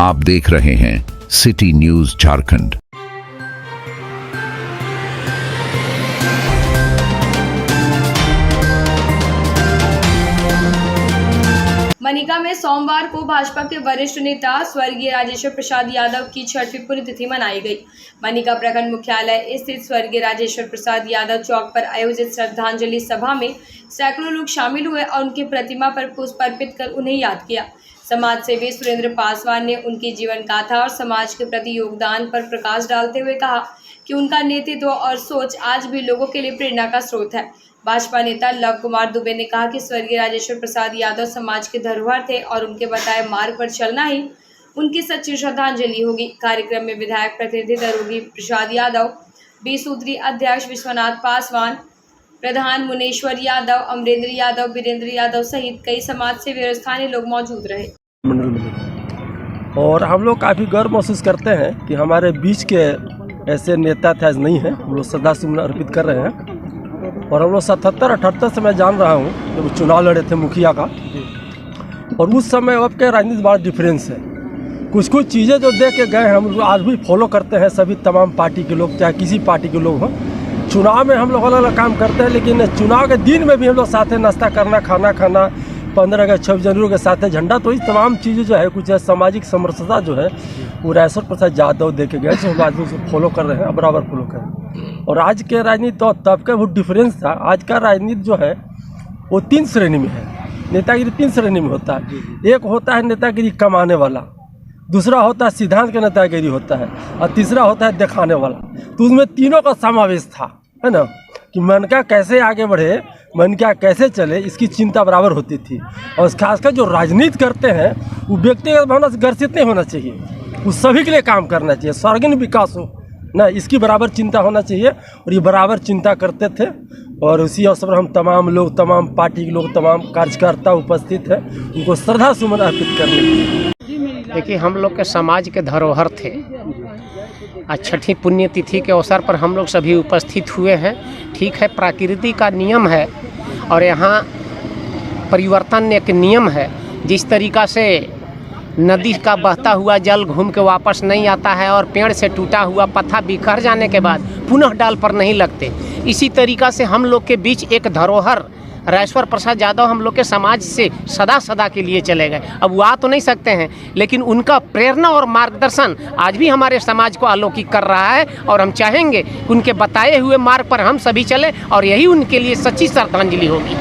आप देख रहे हैं सिटी न्यूज झारखंड। मनिका में सोमवार को भाजपा के वरिष्ठ नेता स्वर्गीय राजेश्वर प्रसाद यादव की 6वीं पुण्यतिथि मनाई गई। मनिका प्रखंड मुख्यालय स्थित स्वर्गीय राजेश्वर प्रसाद यादव चौक पर आयोजित श्रद्धांजलि सभा में सैकड़ों लोग शामिल हुए और उनकी प्रतिमा पर पुष्प अर्पित कर उन्हें याद किया। समाज सेवी सुरेंद्र पासवान ने उनकी जीवन गाथा और समाज के प्रति योगदान पर प्रकाश डालते हुए कहा कि उनका नेतृत्व और सोच आज भी लोगों के लिए प्रेरणा का स्रोत है। भाजपा नेता लव कुमार दुबे ने कहा कि स्वर्गीय राजेश्वर प्रसाद यादव समाज के धरोहर थे और उनके बताए मार्ग पर चलना ही उनकी सच्ची श्रद्धांजलि होगी। कार्यक्रम में विधायक प्रतिनिधि दरोगी प्रसाद यादव, 20 सूत्री अध्यक्ष विश्वनाथ पासवान, प्रधान मुनेश्वर यादव, अमरेंद्र यादव, वीरेंद्र यादव सहित कई समाज सेवी और स्थानीय लोग मौजूद रहे। और हम लोग काफ़ी गर्व महसूस करते हैं कि हमारे बीच के ऐसे नेता थे, आज नहीं है। हम लोग श्रद्धासुमन अर्पित कर रहे हैं और हम लोग 77-78 से मैं जान रहा हूँ जब चुनाव लड़े थे मुखिया का, और उस समय अब के राजनीति बड़ा डिफरेंस है। कुछ चीज़ें जो देख के गए हम लोग आज भी फॉलो करते हैं। सभी तमाम पार्टी के लोग, चाहे किसी पार्टी के लोग हों, चुनाव में हम लोग अलग अलग काम करते हैं, लेकिन चुनाव के दिन में भी हम लोग साथ नाश्ता करना, खाना खाना, 15 अगस्त 26 जनवरी के साथ झंडा, तो इस तमाम चीज़ें जो है कुछ है सामाजिक समरसता जो है वो राजेश्वर प्रसाद यादव दे के गए, जो हम आज भी उसको फॉलो कर रहे हैं, बराबर फॉलो कर रहे हैं। और आज के राजनीति तो तब का बहुत डिफरेंस था। आज का राजनीति जो है वो 3 श्रेणी में है। नेतागिरी 3 श्रेणी में होता है। एक होता है नेतागिरी कमाने वाला, दूसरा होता है सिद्धांत का नेतागिरी होता है, और तीसरा होता है दिखाने वाला। तो उसमें तीनों का समावेश था, है ना, कि मनका कैसे आगे बढ़े, मनका कैसे चले, इसकी चिंता बराबर होती थी। और खासकर जो राजनीति करते हैं वो व्यक्तिगत भावना से ग्रसित नहीं होना चाहिए, वो सभी के लिए काम करना चाहिए, सार्वजनिक विकास हो ना, इसकी बराबर चिंता होना चाहिए। और ये बराबर चिंता करते थे। और उसी अवसर पर हम तमाम लोग, तमाम पार्टी के लोग, तमाम कार्यकर्ता उपस्थित हैं, उनको श्रद्धा सुमन अर्पित करने के लिए। देखिए, हम लोग के समाज के धरोहर थे। आज 6वीं पुण्यतिथि के अवसर पर हम लोग सभी उपस्थित हुए हैं। ठीक है, प्रकृति का नियम है और यहाँ परिवर्तन एक नियम है। जिस तरीक़ा से नदी का बहता हुआ जल घूम के वापस नहीं आता है और पेड़ से टूटा हुआ पत्ता बिखर जाने के बाद पुनः डाल पर नहीं लगते, इसी तरीक़ा से हम लोग के बीच एक धरोहर राजेश्वर प्रसाद यादव हम लोग के समाज से सदा के लिए चले गए। अब वो आ तो नहीं सकते हैं, लेकिन उनका प्रेरणा और मार्गदर्शन आज भी हमारे समाज को अलौकिक कर रहा है। और हम चाहेंगे कि उनके बताए हुए मार्ग पर हम सभी चलें और यही उनके लिए सच्ची श्रद्धांजलि होगी।